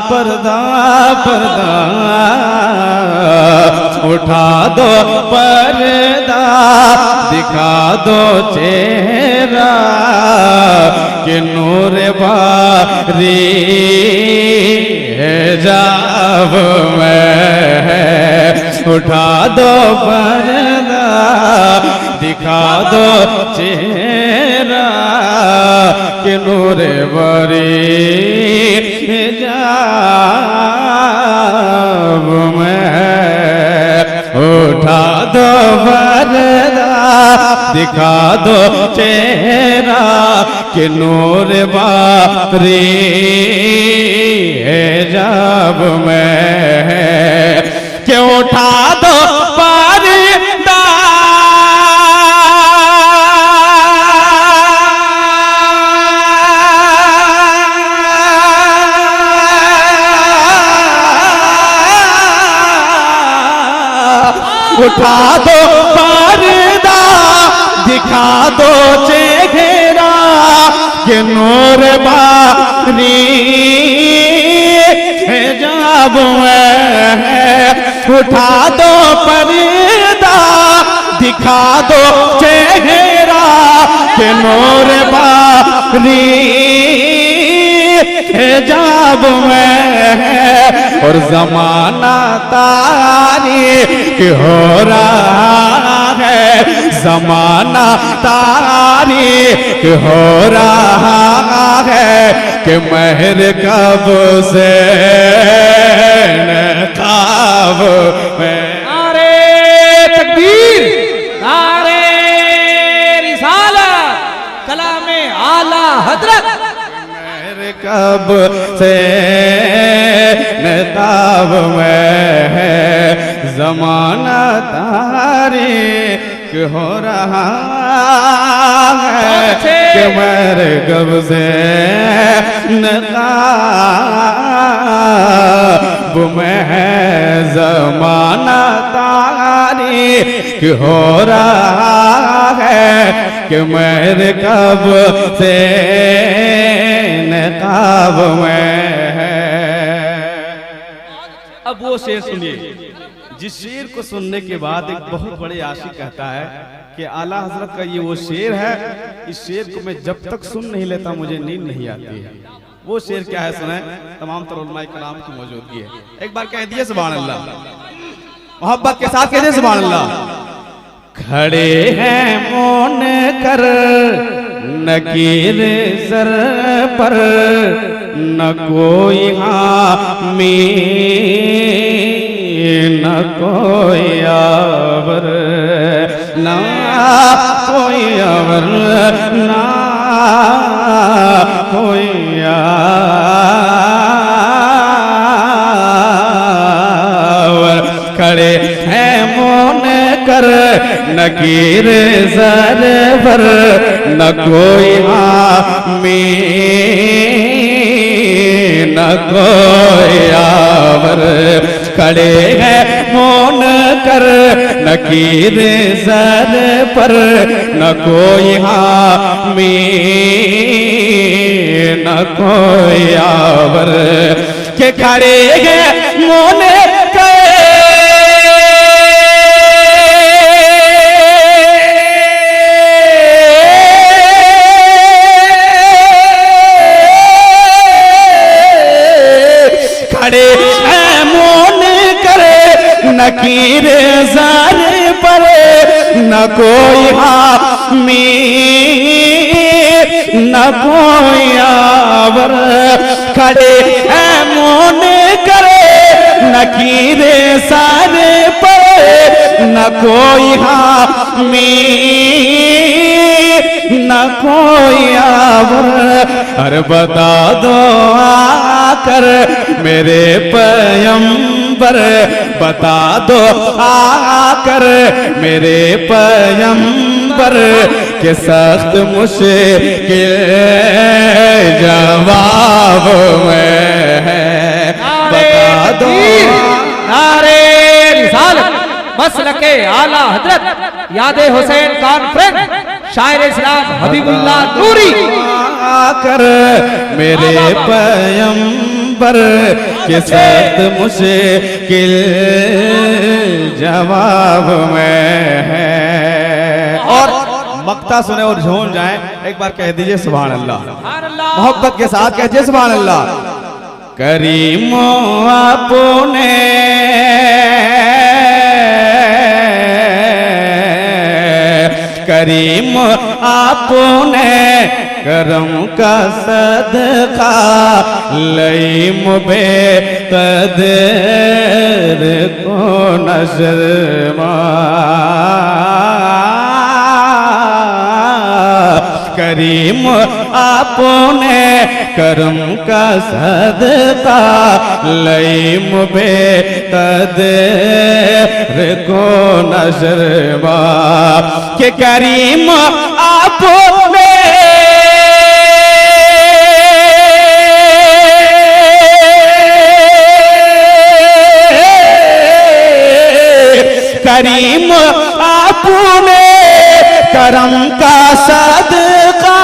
पर्दा पर्दा उठा दो पर्दा, दिखा दो चेहरा कि नूर बारी है जाब में। उठा दो पर्दा, दिखा दो चेहरा कि नूर बारी जाब में। उठा दो पर्दा, दिखा दो चेहरा कि नूर बारी है जाब में। क्यों उठा दो पर्दा, उठा दो पर्दा, दिखा दो चेहरा कि नूर बारी है जाब में। उठा दो पर्दा, दिखा दो चेहरा कि नूर बारी है जाब में। और जमाना तारीख हो रहा है, जमाना तारीख हो रहा है कि महर कब से नकाब में। नारे तकबीर, नारे रिसालत, कलामे आला हजरत। कब से नताब में है, जमाना तारीख हो रहा है कि मेरे कब से नताब में है। जमाना तारीख हो रहा है कि मेरे कब से नकाब में है। अब वो शेर सुनिए, जिस शेर को सुनने के बाद एक बहुत बड़े आशिक कहता है कि आला हजरत का ये वो शेर है, इस शेर को मैं जब तक सुन नहीं लेता मुझे नींद नहीं आती है। वो शेर क्या है सुने, तमाम तर उलमाए कलाम की मौजूदगी है। एक बार कह दिए सुभान अल्लाह, मोहब्बत के साथ कह दिए सुभान अल्लाह। खड़े हैं मौन कर नकीर सर पर, न कोई हामी न कोई आवर, ना कोई आवर ना कोई आवर। खड़े हैं मौन कर नकीर सर पर, न कोई हामी न कोई आवर। खड़े हैं मौन कर नकीर सर पर, न कोई हामी न कोई आवर। के खड़े हैं मौन नकीर सर पर, न कोई हामी न कोई आवर। खड़े हैं मौन करे नकीर सर पर, न कोई हामी न कोई आवर। अरे बता दो आकर मेरे पैगंबर, बता दो आकर मेरे पैगंबर के सख्त मुश्किल जवाब में है। बता दो नारे रिसालत, मसलके आला हजरत, यादे हुसैन कॉन्फ्रेंस, शायर इस्लाम हबीबुल्लाह नूरी। आकर मेरे पैगंबर पर के सख्त मुश्किल जवाब में है। और मक्ता सुने और झूम जाएं, एक बार कह दीजिए सुभान अल्लाह, मोहब्बत के साथ कह दीजिए सुभान अल्लाह। करीमो आपने करीम आपने करम का सदका लईम बे कदर को नशरमा। करीम आपने करम का सदका लईम बे कदर को नशरमा के करीम आपने करीम आपने करम का सदका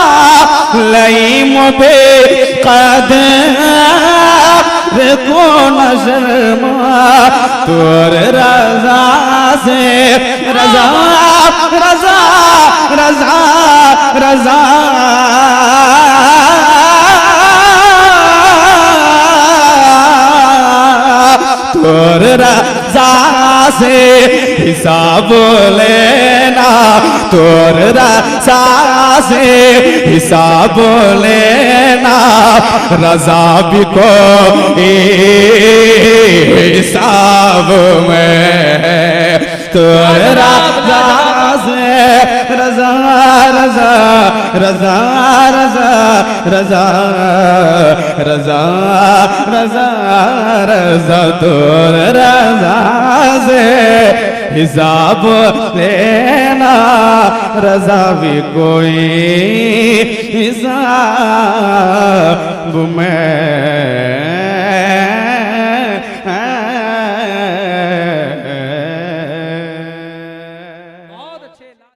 लईम बे कदर को नशरमा। तोर रजा से रजा रजा रजा रजा तोर रजा से हिसाब लेना, तोर रजा से हिसाब लेना। रजा भी को हिसाब में तोर रजा से रजा रजा रजा रजा रजा रजा रजा रजा तोर रजा से हिसाब लेना। रजा भी कोई हिसाब में